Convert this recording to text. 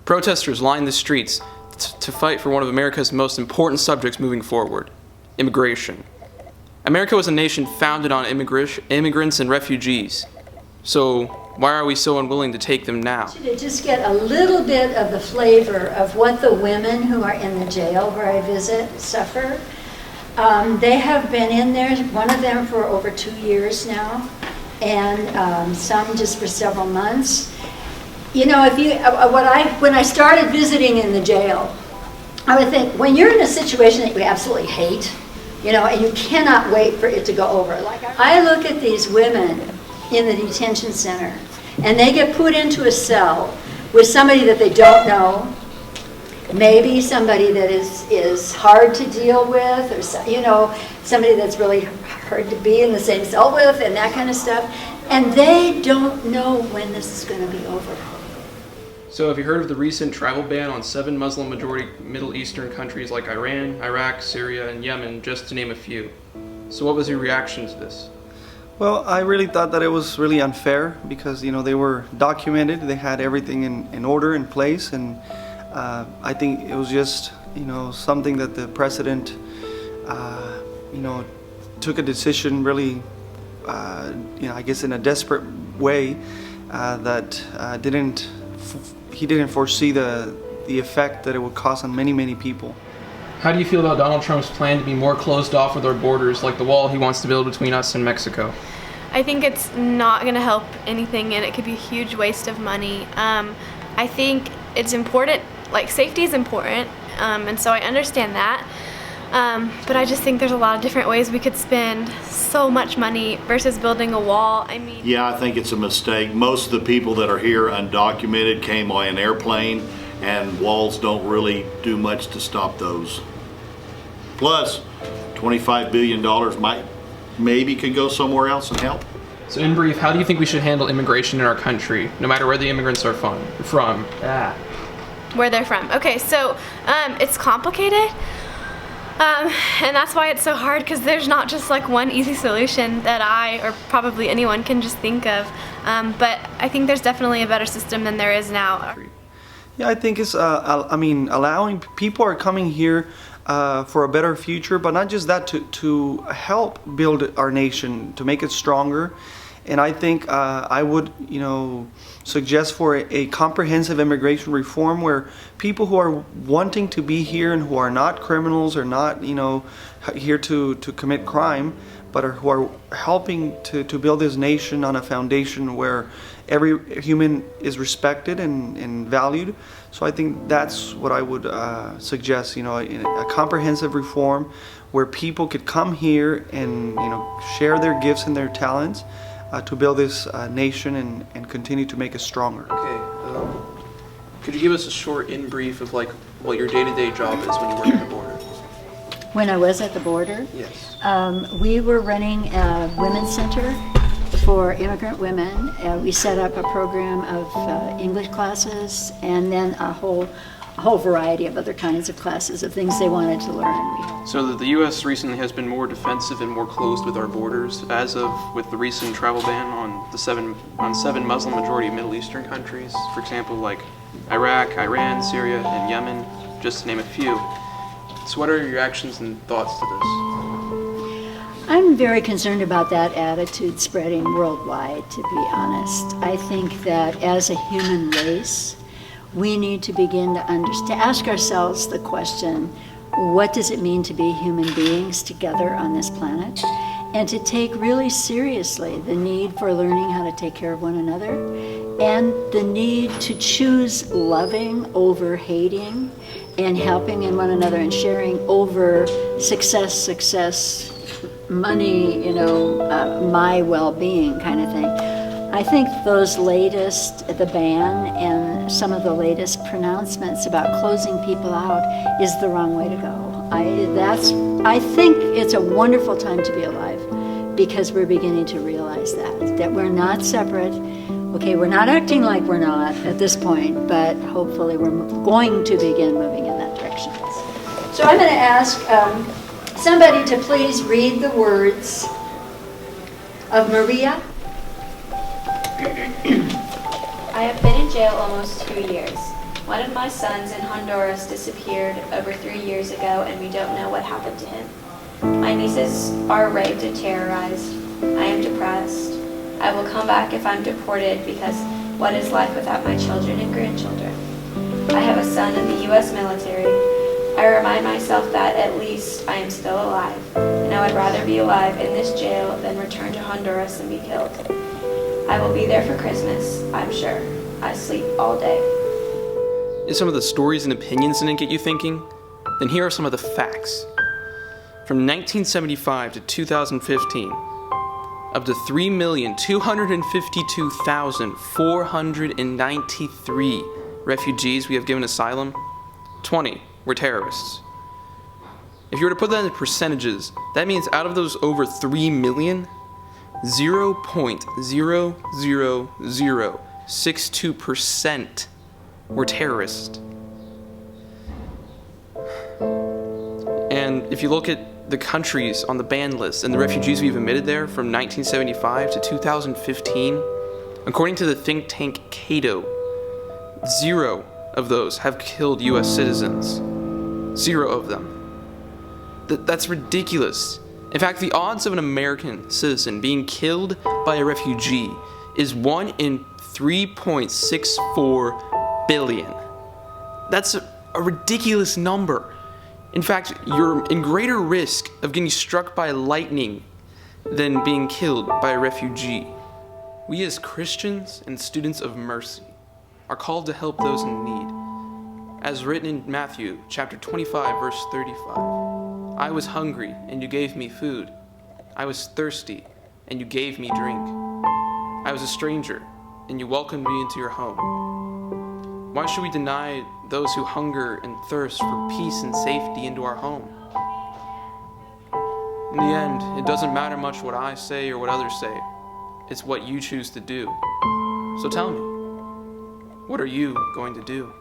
Protesters lined the streets to fight for one of America's most important subjects moving forward, immigration. America was a nation founded on immigrants and refugees. So why are we so unwilling to take them now? To just get a little bit of the flavor of what the women who are in the jail where I visit suffer. They have been in there, one of them for over 2 years now, and some just for several months. You know, when I started visiting in the jail, I would think, when you're in a situation that you absolutely hate, you know, and you cannot wait for it to go over. Like I look at these women in the detention center, and they get put into a cell with somebody that they don't know, maybe somebody that is hard to deal with, or you know, somebody that's really hard to be in the same cell with, and that kind of stuff, and they don't know when this is going to be over. So have you heard of the recent travel ban on 7 Muslim-majority Middle Eastern countries like Iran, Iraq, Syria, and Yemen, just to name a few? So what was your reaction to this? Well, I really thought that it was really unfair because, you know, they were documented, they had everything in order, in place, and I think it was just, you know, something that the president, you know, took a decision really, you know, I guess in a desperate way that he didn't foresee the effect that it would cause on many, many people. How do you feel about Donald Trump's plan to be more closed off with our borders, like the wall he wants to build between us and Mexico? I think it's not going to help anything, and it could be a huge waste of money. I think it's important, like safety is important, and so I understand that. But I just think there's a lot of different ways we could spend so much money versus building a wall. I mean, yeah, I think it's a mistake. Most of the people that are here undocumented came by an airplane, and walls don't really do much to stop those. Plus, $25 billion maybe could go somewhere else and help. So in brief, how do you think we should handle immigration in our country, no matter where the immigrants are from? Where they're from. Okay, so it's complicated. And that's why it's so hard, because there's not just like one easy solution that I, or probably anyone, can just think of. But I think there's definitely a better system than there is now. Yeah, I think it's, I mean, allowing people are coming here for a better future, but not just that, to help build our nation, to make it stronger. And I think I would, you know, suggest for a comprehensive immigration reform where people who are wanting to be here and who are not criminals or not, you know, here to commit crime, but who are helping to build this nation on a foundation where every human is respected and valued. So I think that's what I would suggest, you know, a comprehensive reform where people could come here and, you know, share their gifts and their talents to build this nation and continue to make it stronger. Okay, could you give us a short in-brief of like what your day-to-day job is when you work at the border? When I was at the border, Yes. We were running a women's center for immigrant women. We set up a program of English classes, and then a whole variety of other kinds of classes of things they wanted to learn. So the U.S. recently has been more defensive and more closed with our borders, as of with the recent travel ban on 7 Muslim-majority Middle Eastern countries, for example, like Iraq, Iran, Syria, and Yemen, just to name a few. So what are your reactions and thoughts to this? I'm very concerned about that attitude spreading worldwide, to be honest. I think that as a human race, we need to begin to ask ourselves the question, what does it mean to be human beings together on this planet? And to take really seriously the need for learning how to take care of one another, and the need to choose loving over hating, and helping in one another and sharing over success, money, you know, my well-being kind of thing. I think those latest, the ban and some of the latest pronouncements about closing people out is the wrong way to go. I think it's a wonderful time to be alive, because we're beginning to realize that we're not separate. Okay, we're not acting like we're not at this point, but hopefully we're going to begin moving in that direction. So I'm going to ask somebody to please read the words of Maria. I have been in jail almost 2 years. One of my sons in Honduras disappeared over 3 years ago, and we don't know what happened to him. My nieces are raped and terrorized. I am depressed. I will come back if I'm deported, because what is life without my children and grandchildren? I have a son in the U.S. military. I remind myself that at least I am still alive, and I would rather be alive in this jail than return to Honduras and be killed. I will be there for Christmas, I'm sure. I sleep all day. If some of the stories and opinions didn't get you thinking, then here are some of the facts. From 1975 to 2015, of the 3,252,493 refugees we have given asylum, 20 were terrorists. If you were to put that into percentages, that means out of those over 3 million, 0.00062% were terrorists. And if you look at the countries on the ban list and the refugees we've admitted there from 1975 to 2015, according to the think tank Cato, 0 of those have killed U.S. citizens. 0 of them. That's ridiculous. In fact, the odds of an American citizen being killed by a refugee is 1 in 3.64 billion. That's a ridiculous number. In fact, you're in greater risk of getting struck by lightning than being killed by a refugee. We as Christians and students of mercy are called to help those in need. As written in Matthew chapter 25, verse 35, I was hungry and you gave me food. I was thirsty and you gave me drink. I was a stranger and you welcomed me into your home. Why should we deny those who hunger and thirst for peace and safety into our home? In the end, it doesn't matter much what I say or what others say. It's what you choose to do. So tell me, what are you going to do?